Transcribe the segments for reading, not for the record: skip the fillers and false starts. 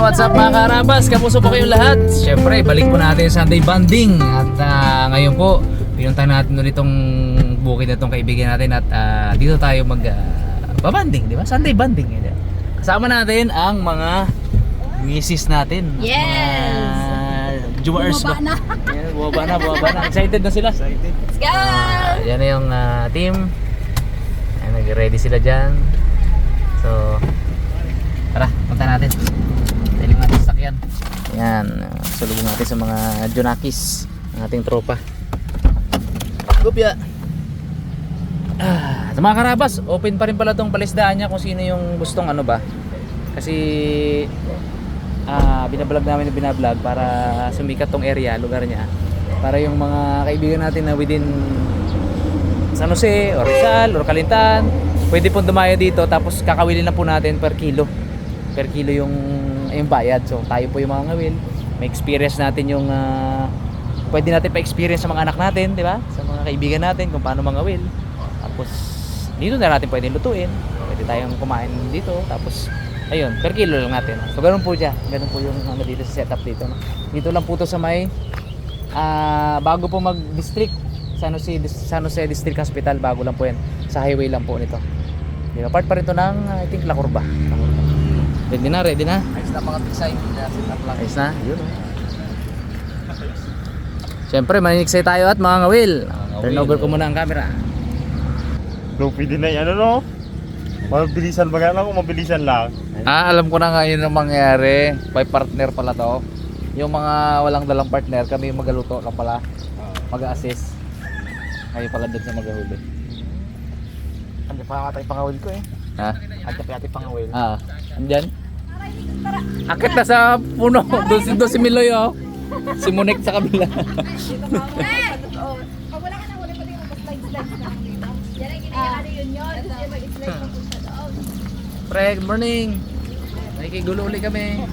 what's up mga karabas? Kamusta po kayong lahat? Siyempre, balik po natin yung Sunday Bonding. At ngayon po, pinunta natin ulit itong bukid na itong kaibigan natin. At dito tayo babanding, di ba? Sunday Bonding. Kasama natin ang mga misis natin. Yes! Jumars ba? Bumaba na. Excited na sila. Let's go! Yan na yung team. Nag-ready sila dyan. So, tara, punta natin. Daling natin sa sakyan. Yan, salubong natin sa mga Junakis, ang ating tropa. Gupya. Sa mga karabas, open pa rin pala tong palisdaan niya kung sino yung gustong ano ba. Kasi binablog namin para sumikat tong area, lugar niya. Para yung mga kaibigan natin na within San Jose, or Rizal, or Calintan, pwede pong dumaya dito, tapos kakawilin na po natin per kilo yung bayad. So tayo po yung mga ngawil, may experience natin yung pwede natin pa-experience sa mga anak natin, di ba? Sa mga kaibigan natin kung paano mangawil. Tapos dito na natin pwede lutuin, pwede tayong kumain dito, tapos ayun, per kilo lang natin. So ganun po yung dito sa setup dito, no? Dito lang po to sa may bago po mag-district San Jose District Hospital, bago lang po yan, sa highway lang po nito. Di ba? Part pa rin to ng I think La Curva. Ready na? Ayos na mga tisay. Ayos na? Yun. Siyempre, maniniksay tayo at mga ngawil. Turn over ko muna ang camera. Bro, pwede na yan, ano? Mabilisan ba nga lang kung mabilisan lang? Alam ko na ngayon ang mangyari. May partner pala to. Yung mga walang dalang partner, kami yung magaluto lang pala. Mag-assist. Kayo pala doon sa maghahuli. Andiyan pa nga tayo pangawil ko eh. Ha? Andiyan pa natin pangawil. Andyan? Akit na sa puno. Doon si Miloy, oh. Si Monek sa kabila. Pag wala ka na huli, pwede mo pa-slide na dito. Yan ang ginagawa yun. Kasi mag-slide mo po sa doon. Pre, good morning. Nakikigulo ulit kami.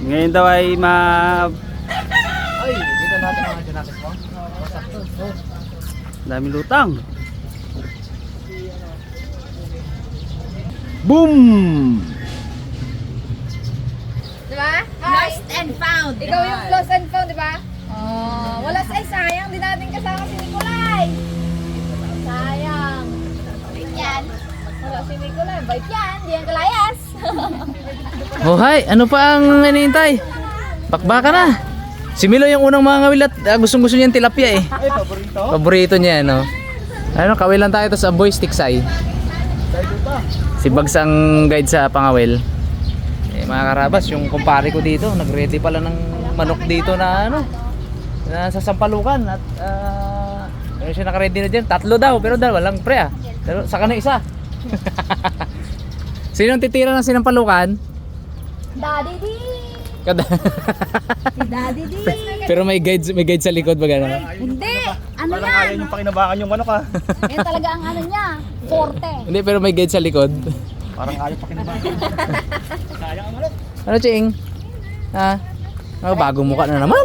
Ngayon daw ay Ay, dito natin mga Junakis mo. Masakto. daming lutang. Boom! Diba? Lost and found. Ikaw yung lost and found, diba? Wala sayang. Di natin kasama si Nicolay. Sayang. Bait yan. Wala si Nicolay. Bait yan. Di yan kalayas. Oh, hi. Ano pa ang hinihintay? Bakbaka na. Si Milo yung unang mga ngawil at gustong-gusto niya yung tilapia eh. Ay, paborito? Paborito niya, no? Ano, kawilan tayo to sa Boys Tiksay. Si Bags ang guide sa pangawil. Mga karabas, yung kumpare ko dito, nag-ready pala ng manok dito na na sa Sampalukan. At ano siya naka-ready na dyan? 3 daw, pero walang pre Pero saka na isa. Sino ang titira ng Sinampalukan? Daddy D. Si Daddy D. Pero may guide sa likod ba gano'n? Hindi. Ano Parang kaya yan? niyong pakinabakan yung manok ah. Yan talaga ang ano niya. Forte. Hindi, pero may guide sa likod. Parang kaya pakinabakan. Kaya ang manok. Ano, Ching? Ha? Bagong mukha na naman.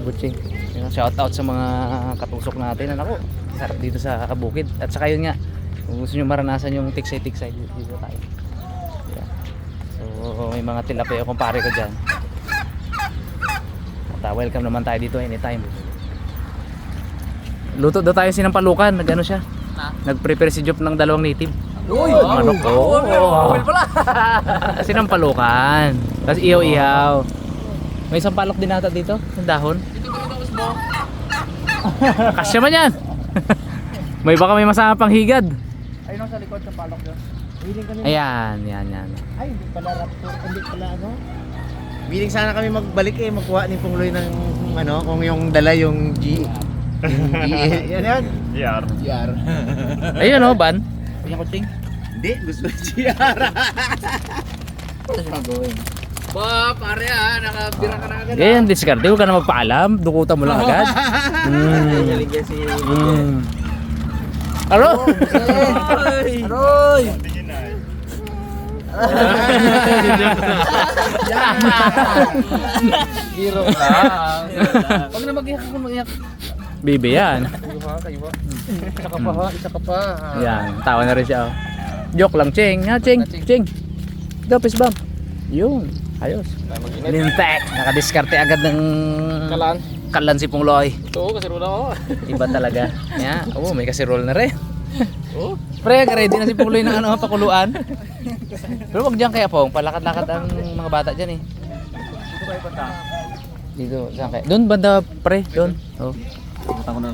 Butching. Shout out sa mga katusok natin. Ako, sarap dito sa bukid. At saka yun nga, kung gusto nyo maranasan yung tiksay-tiksay, dito tayo. Yeah. So, may mga tilapia yung kumpare ko dyan. At welcome naman tayo dito anytime. Luto daw tayo Sinampalukan. Nag-ano siya? Nag-prepare si Jop ng 2 native. Uy! Manok ko! Sinampalukan. Tapos ihaw-ihaw. May sampalok din ata dito, yung dahon. Kasya man yan. Baka may masama pang higad. Ayun sa likod sa palok doon. Willing kami. Ayan. Ay, hindi pala raptor. Hindi pala ano. Willing sana kami magbalik magkuha ni Pungloy ng kung yung dala yung G. Yan. GR. Ayun oh, ban. Yan ko ting. Hindi, gusto GR. Ito siya gawin. Ba, pare nakabira ka na agad. Ganyan, diskarte. Huwag ka na magpaalam. Dukutan mo lang agad. Galing kasi. Aro? Aroy! Giro lang. Huwag na mag-iyak kung mag-iyak. Bibi yan. Isa ka pa. Yan, tawa na rin siya. Oh. Joke lang, Cheng. Ha, Cheng. Cheng. Go, fist bump. Yun, ayos. Lintek, nakadiskarte agad ng kalan si Pungloy. Oo, kasi wala ako. Iba talaga. Yeah. Oh, may kasirol na rin. Pre, ready na si Pungloy ng ano, pakuluan. Pero wag diyan kaya Pong, palakad-lakad ang mga bata diyan eh. Dito, saan kaya? Doon banda pre, doon. Oh.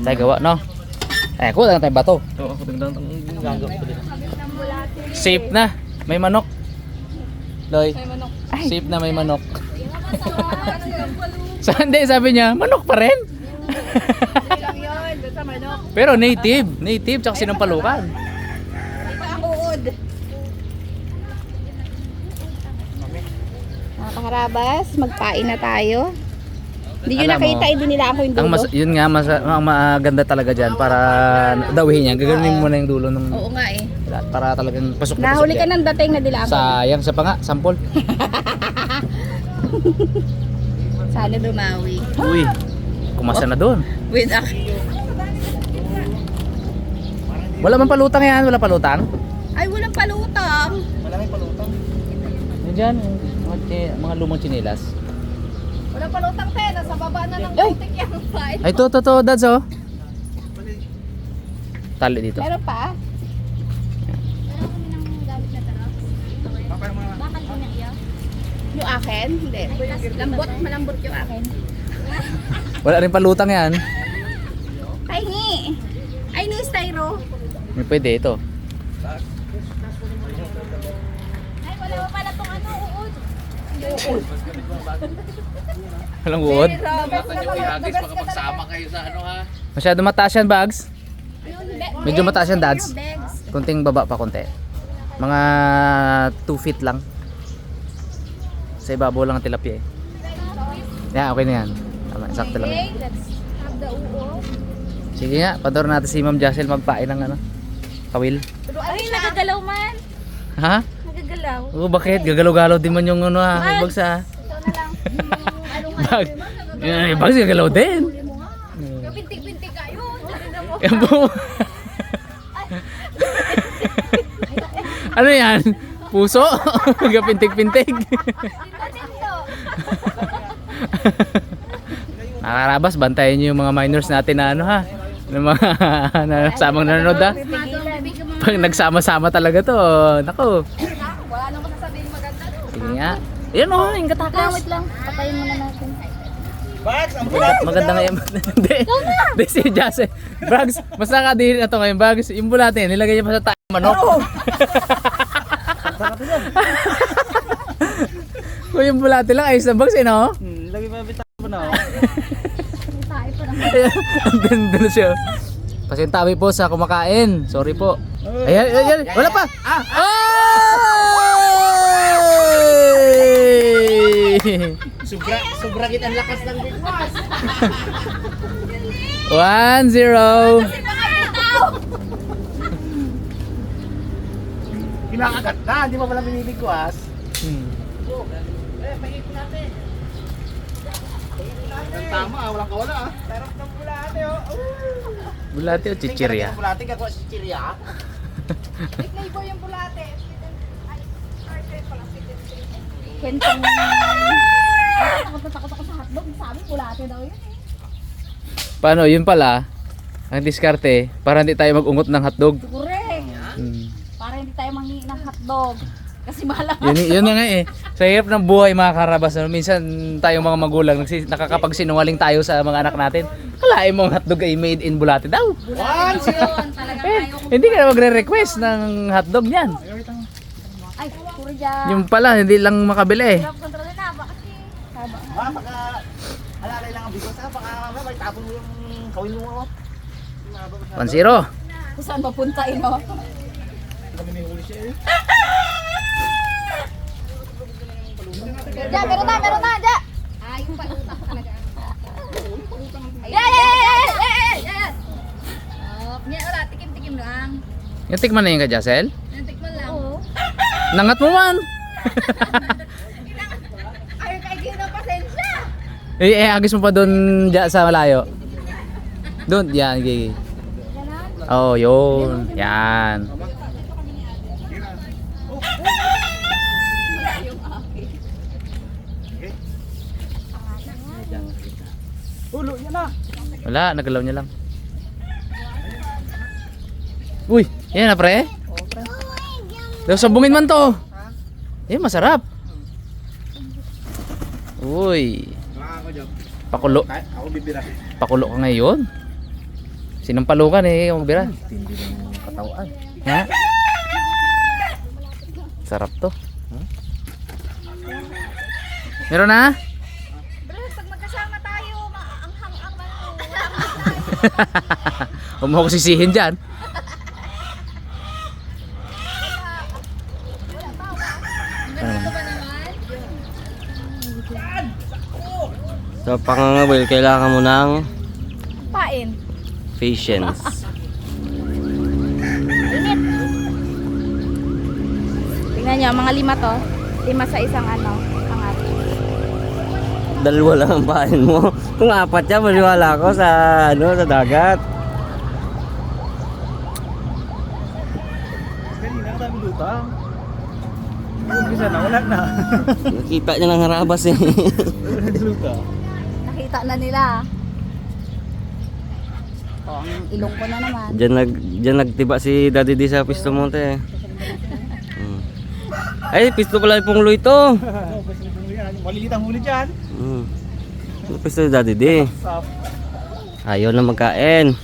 Tayo gawa, no? Eh, kuha lang tayo bato. Oo, ako tingnan ang gagawin ko din. Safe na. May manok. Loy. May manok. Safe na may manok. Hindi, sabi niya, manok pa rin. Hindi lang yun. Doon sa manok. Pero native. Native, tsaka sinampalukan. Dito ang uod. Mga kaharabas, magpain na tayo. Hindi nyo Alam mo, nakita, doon nila ako yung dulo. Yun nga, ang maganda talaga dyan para dawhin niya. Gaganin mo na yung dulo ng Oo nga eh. para talagang pasok na pasok Nahuli ka yan. ng dating na dila ako. Sayang sa pa nga, sampol. Sana dumawi. Uy, kumasa na doon. With a... Wala man palutang yan, wala palutang. Ay, walang palutang. Malaming palutang. Yan dyan, mga lumang chinilas. Walang palutang, te. Nasa baba na ng putik yung fight. Ay, to, dads oh. Tali dito. Meron pa? Meron kami ng gamit na tara. Bakal ko na iyo? Yung akin? Hindi. Malambot yung akin. Wala rin palutang yan. Ay, ngi. Ay, ni styro. May pwede ito. Ay, wala pa pala tong ano, uod. Walang uod. kayo sa ano ha? Masyado mataas yan, bags. Medyo mataas yan, dads. Kunting baba pa konti. Mga 2 feet lang. Sa ibabaw lang ang tilapia eh. Yeah, okay na yan. Tama, sakto lang. Okay, let's have the uod. Sige nga, pador natin si Ma'am Jacel magpain ng ano, kawil. Ay, nagagalaw man. Ha? Nagagalaw. Oo, bakit? Gagalaw-galaw din man yung ano ha, bags ha. Ito na lang. Bag. Bags gagalaw din. Pintik-pintik kayo. Tignan mo. Yan po. Ano yan? Puso? Gapintig-pintig. Nakarabas, bantayan nyo yung mga minors natin na ano ha. Ng mga nasamang nanonood ha. Pag nagsama-sama talaga to, nako. Wala nang masasabihin maganda. Sige nga. Yan o, yung katakas. Wait lang. Patayin muna natin. Maganda nga yan. Hindi si Jase. Bags, mas nakadiri na to ngayon. Bags, yung bulate, nilagay niya pa sa tayo manok. Kung yung bulate lang, ayos na bags eh no? Lagi pa bitaw mo na. Tayo pa lang. Doon na siya. Pasintabi po sa kumakain. Sorry po. Ayan, ayan, wala pa. Sobra kita ang lakas ng bigwas. 1-0. Kinakagat na, hindi mo pala binibigwas. Tama, walang kawala ah. Sarap ng bulate oh. Bulate o chichirya? Bulate gagawa si chichirya. May flavor yung bulate. Ay, sweet pala. Kentong... Takot ako sa hotdog. Sabi, bulate daw yun eh. Paano? Yun pala. Ang diskarte, para hindi tayo mag-ungot ng hotdog. Correct. Para hindi tayo mangingi ng hotdog. Kasi mahal ang Yun na nga eh. Sa hirap ng buhay mga karabas, ano, minsan tayong mga magulang nakakapagsinungaling tayo sa mga anak natin. Kalahin mo ang hotdog ay made in Bulate daw. Hindi ka na magre-request ng hotdog niyan. Ay, puro dyan. Yung pala, hindi lang makabili eh. Kontrolin na, bakit Baka alalay lang ang bigwas ha. Baka may tapon mo yung kawin mo. 1-0. Kung saan mapunta ino? Meron na, dyan! Ay, yung palutang talaga. Yan! Yan, wala, tikim-tikim lang. Yung tikman na yung ka, Jacel? Yan, tikman lang. Oo. Nangat mo man! Ayaw kayo ng pasensya. Agis mo pa doon sa malayo. Doon, yan, gigi. Oh, yun. Yan. Ulo niya na. Wala, nagalaw niya lang. Uy, yan na pre. Daw sabungin man to. Eh, masarap. Uy. Pakulo. Ako bibira. Pakulo ka ngayon. Sinampalukan eh, yung bira. Tindi ng katawan. Ha? Sarap to. Meron na? Bro, pag magkasama tayo, maanghang-ang na. Huwag mo ako sisihin dyan. Ganito ba naman? Sa pangangawil, kailangan mo ng Pain. patience. Init. Tingnan nyo, mga 5 to. 5 sa isang ano, angat. Dalawa lang ang pain mo. Kung 4 yan, maniwala ko sa sa dagat. Kanina ang dami lutang. Umpisa na, wala na. Nakita niya ng harabas eh. Lutang. Nakita na nila. Oh, ang ilong ko na naman. Diyan nagtiba si Daddy D sa Pisto Monte. Ay, Pisto pala yung pungloy to. Malilit ang huli dyan. Pisto ni Daddy D. Ayaw na magkain.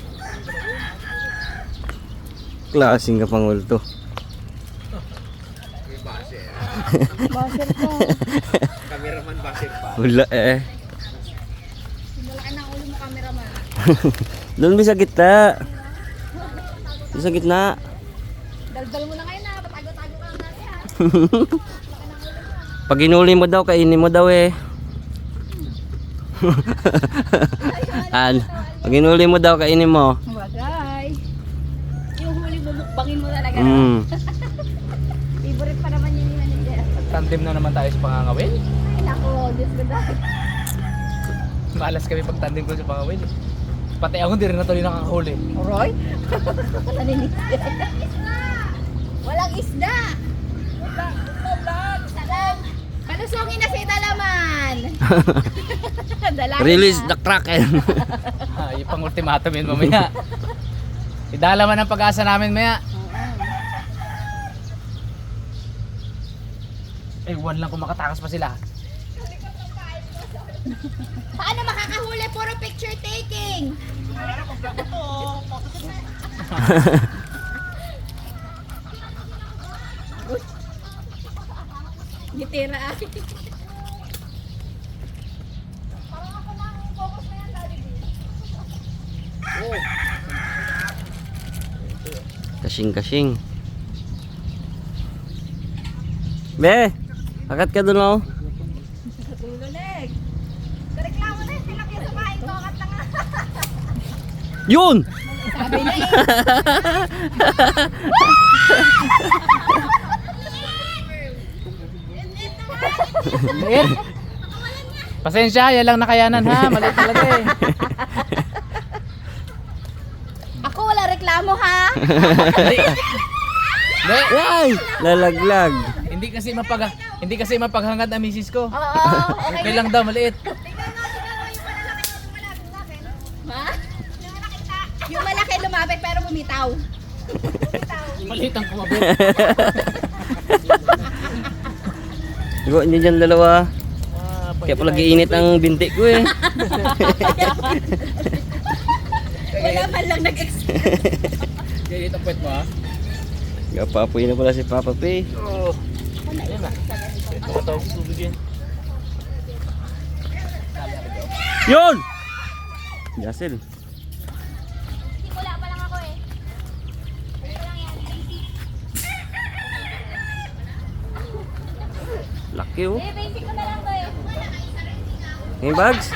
Klaseng kapangul to. Baser ko. Cameraman basir pa. Wala eh. Sinalaki ng ulo mo, cameraman. Doon sa gitna. Doon sa gitna. Daldal mo na ngayon na. Patago-tago ka natin ha. Pag inuli mo daw, kainin mo daw eh. Pag inuli mo daw, kainin mo. Bagay. Yung huli mo, mukbangin mo talaga. Favorite pa naman yun ni manager. Tandem na naman tayo sa pangangawin. Ay nako, Diyos ko dahil. Malas kami pag tandem ko sa pangangawin. Pati ako hindi rin natuloy nakakahuli. Roy? Naninig. Walang isda. Walang. Palusongin na si Dalaman. Dalaman Release na. the Kraken. Yung pang ultimatum yun mamaya. Idalaman ang pag-asa namin maya. Eh, one lang kung makatakas pa sila. Paano makakahuli? Puro picture taking. Gitira ay. Parang ako lang focus na yan, Daddy B. Kasing-kasing. Be, akat ka doon oh. Luleg. Reklamo na yung tilapia sa bahay ko. Kat na nga. Yun! Sabi na eh. Maliit. Pasensya, yan lang nakayanan ha. Maliit talaga eh. Ako wala reklamo ha. Hindi. Hindi. Ay! Lalaglag. Hindi kasi mapaghangad ang misis ko. Oo, Okay lang daw, maliit. Ma? Yung malaki lumapit pero bumitaw. Maliit ang kumabit. Diba, hindi dyan dalawa. Kaya pala giinit ang binti ko eh. Wala man lang nag-expect. Maliit ang puwet mo ha. Gapapoy na pala si Papa P. Oo. Ayun na. Ito ka tawag sa tubig yan. Yun! Yasil. Simula pa lang ako eh. Pwede lang yan. Laki oh. Basic ko na lang to eh. Yung bags.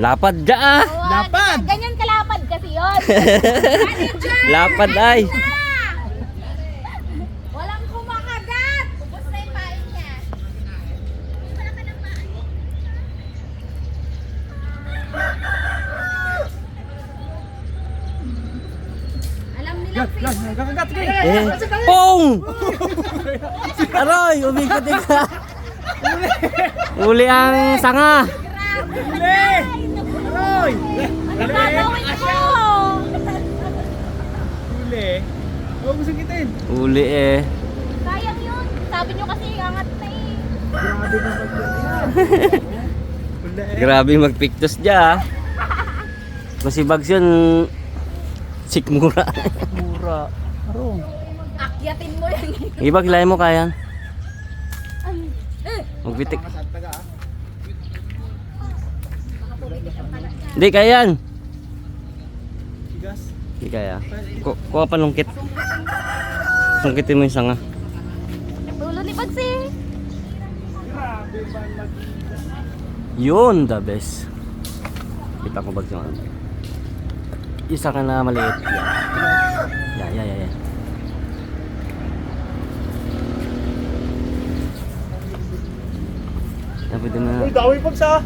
Lapad dya ah. Lapad! Ganyan kalapad kasi yun. Lapad ay. Walang kumakagat. Ubus na yung pain niya. Alam nilang face. Eh. Pong! Aroy, umikot ka. Uli ang sanga. Aroy! Gagawin ko! Huli. Huwag mo sakitin. Uli eh. Sayang yun. Sabi nyo kasi angat na eh. Grabe na Huli. Grabe magpictus dyan. Kasi bags yun, sikmura. Mura. Arong. Akyatin mo yan. Ibag, layan mo kaya. Magpitik. Hindi kaya yan. Tigas. Hindi kaya. Kuha pa lungkit. Lungkitin mo yung sanga. Tulo ni Bagsi. Yun, the best. Kita ko bags yung ano. Isa ka na maliit. Yan. Yan. Yan, pwede na. Uy, daway pag sa.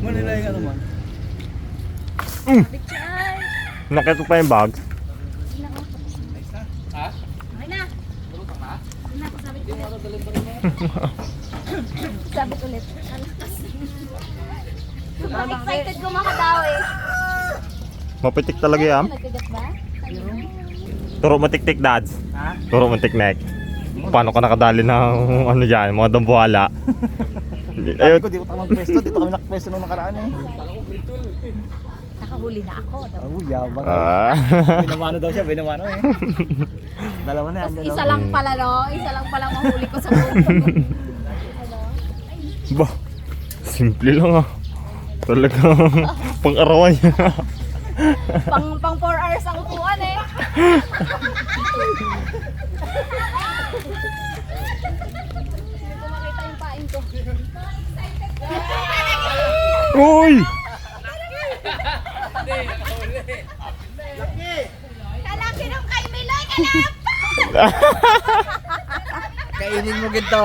Manila yung ano man. Bichay. Nakita pa yung bag. Ha? Okay na. Bulutang na? Sabit ulit. Sobrang excited ko makadaw eh. Mapitik talaga yan. Nagkagat ba? Turo matik-tik, dads. Ha? Turo matik-nek. Paano ka nakadali ng ano dyan, mga dambuhala? Ayun. Di ko tamang pwesto. Dito kami nakapwesto nung nakaraan eh. Nakahuli na ako. Oh, yabang. Binamano daw siya, binamano eh. Dalawa na yan. Isa lang pala no? Isa lang pala mahuli ko sa buong. Ba, simple lang ah. Talagang pang-arawan niya. Pang 4 hours ang upuan eh. Hindi ko makita yung pain ko. Uy! Kalaki ng kay Miloy, kalap! Kainin mo gito.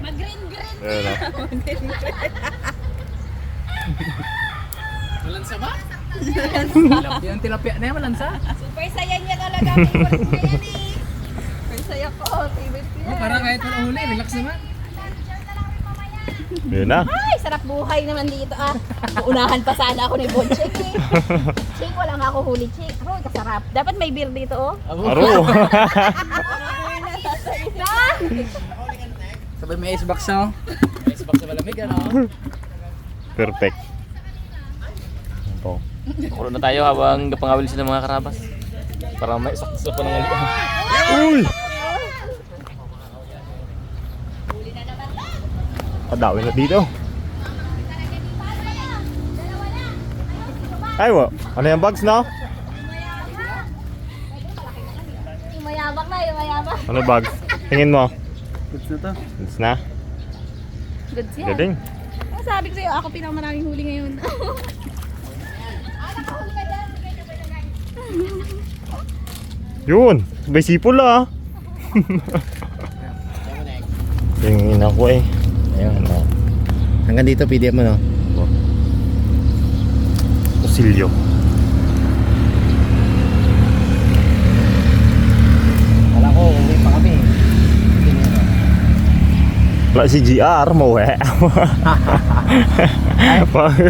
Mag-green-green. Ayun ah. Malansa ba? Yung tilapia na yan, malansa. Super saya niya talaga. Favorite ko yan eh. Super saya ko. Favorite ko yan. Parang kahit wala huli, relax naman. Ayun na. Ay, sarap buhay naman dito ah. Unahan pa sana ako ni Bonchek eh. Chik, wala nga ako huli, Chik. Aroy, kasarap. Dapat may beer dito oh. Aro. Sabay may icebox no? May icebox sa malamig ano? Perfect. Ito. Kulo na tayo habang kapangawil sila mga karabas. Para may sakso pa ng ulit. Uy! Kadawin na dito. Ay, wa. Ano yung bags na? Yung mayabak na, yung mayabak. Ano bags? Tingin mo. Goods na to. It's na. Good siya. Galing. Ang sabi ko sa'yo, ako pinakamaraming huli ngayon. Yun. May sipol ah. Tingin ako eh. Ayun. Hanggang dito, PDF mo no? Kusilyo. Wala ko, uwi pa kami. Wala si GR, mauwi.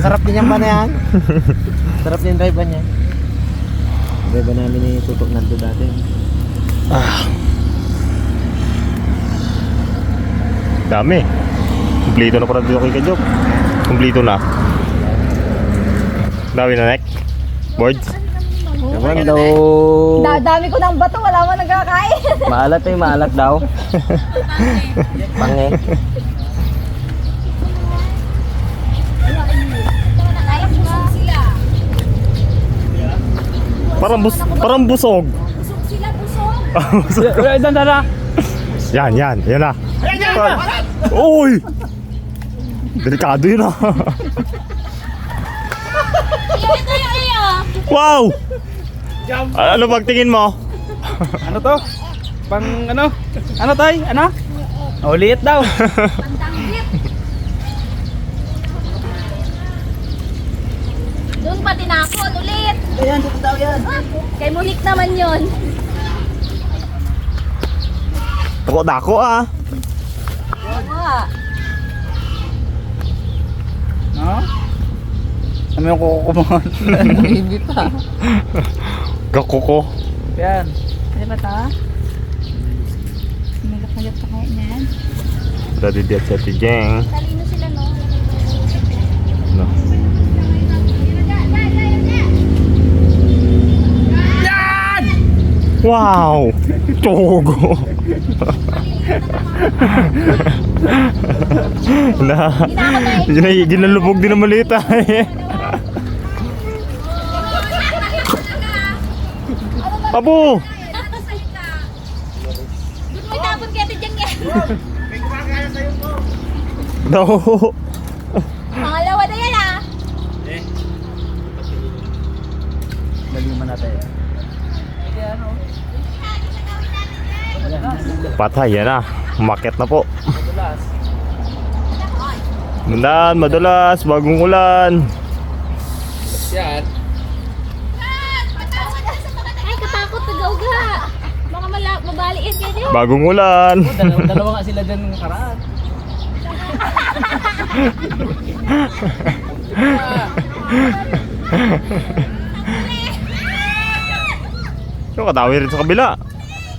Sarap din yung ba na yan? Sarap din yung drive niya. Drive namin ni Tutok nandito dati. Dami. Kumplito na pala dito kay Kajok. Kumplito na. Dami na neck. Boards. Ewan daw. Dami ko ng bato, wala man nagkakain. Maalat eh, maalat daw. Pange. Busog sila. Parang busog. Busog sila, busog. Dala. Yan. Yan na. Uy! Delikado yun ah. Ito yung iyo. Wow! Ano pagtingin mo? Ano to? Pang ano? Ano tay? Ano? Oh, liit daw. Pandanggit. Doon pa tinapon ulit. Ayan, dito daw yan. Kay Monique naman yon. Dako ah. No? Ano yung kuko mo? Hindi pa. Gakuko. Yan. Ano ba ito? Magap-magap pa kaya niyan. Daddy Diat sa Tijeng. Talino sila, no? No. Wow! Togo! Ginalubog din ang malita eh. Abo! Doon mo itapon kaya ito dyan yan. No! Pangalawa na yan, ah. Lagi naman natin. Patay yan na. Umakyat na po. Madulas. Mundan, madulas, bagong ulan. Yan. Ay, katakot, tagaw-ga. Baka mabaliin kayo dyan. Bagong ulan. Dalawa nga sila dyan ng karaan. So, katawi rin sa kabila.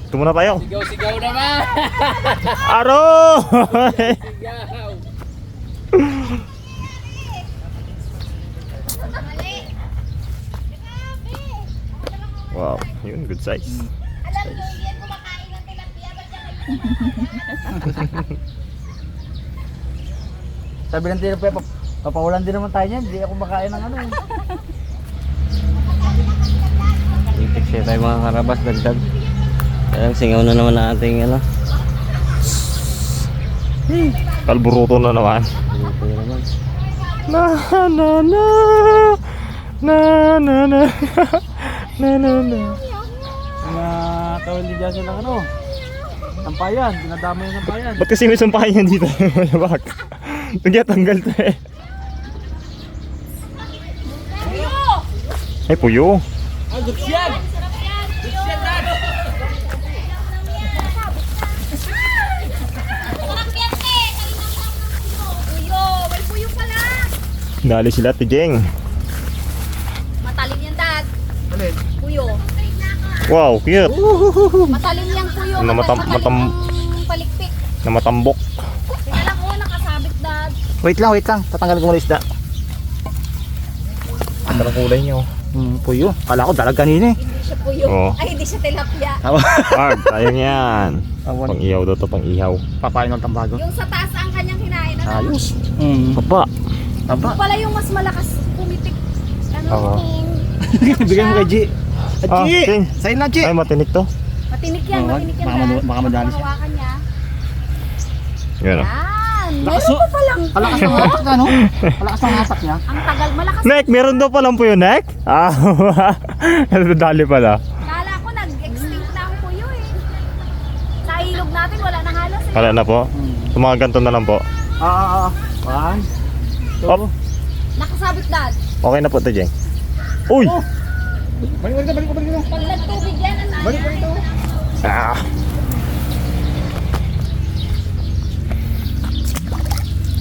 Ito muna tayo. Sigaw-sigaw naman! Aro! Sigaw! Wow, yun, good size. Alam nyo, yan kumakain ng tilapia. Ba't siya Sabi ng tinapay, papawalan din naman tayo niyan. Hindi ako makain ng ano eh. Itik tayo mga karabas, dagdag. Kaya singaw na naman na ating ano. Kalburuto na naman. Dito na naman. Na na na na na na na na na. Mga kawali dyan sila ano. Sampayan, dinadamay yung sampayan. Ba't kasi may sampahan yan dito? Malabak. Tanggal to eh. Ay, puyo. Ah, good yan! Puyo, may puyo pala. Dali sila, Tijeng. Matalim yan, Dad. Alin? Puyo. Wow, cute. Matalim yung puyo. Na Matalim yung palikpik. Na matambok. Tingnan lang ko, nakasabit, Dad. Wait lang. Tatanggalin ko muna isda. Ang tarang kulay niyo. Puyo. Kala ko dalag kanina eh. Hindi siya puyo. Oo. Ay, hindi siya tilapia. Hard, sayang yan. Pang ihaw daw to, pang ihaw. Papain ng tambago. Yung sa taas ang kanyang kinain. Ano? Ayos. Papa. Aba. Pala yung mas malakas pumitik. Ano? Oo. Bigyan mo kay G. Ah, G! Ting. Sa'yo na, G! Ay, matinik to. Matinik yan, Oo, matinik yan. baka Dad. baka madali siya. Hawakan niya. Yan o. Yan. Lakas Meron o. pa palang. Palakas ng hatak ano? Palakas ng hatak niya. Ang tagal, malakas. Nek, meron daw palang po yun, Nek? Ah, dali pala. Kala ko nag-extinct na ang puyo eh. Sa ilog natin wala nang halos eh. Wala na po. Sa mga ganito na lang po. One. Op. Nakasabit, Dad. Okay na po, Tijeng. Uy! Balik ko. Pag nagtubig yan, ang Balik ko ito. Ah.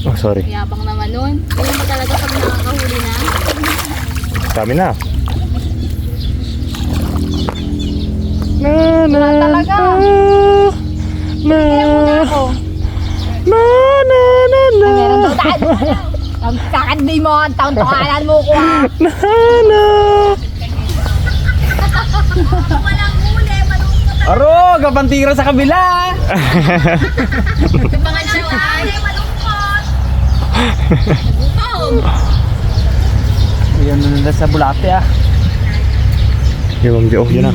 Oh, sorry. Yabang naman nun. Ganyan ba talaga pag nakakahuli na? Kami na. Na na talaga. na Ako. na na na na Meron daw, Dad. Ang kakandi mo, ang taon-tawanan mo ko ah. na na. Walang huli, malungkot. Aro, kapantira sa kabila! Mga siya, malungkot. Nagutom. Ayan na nila sa bulate ah. Yung Diyo, yun na.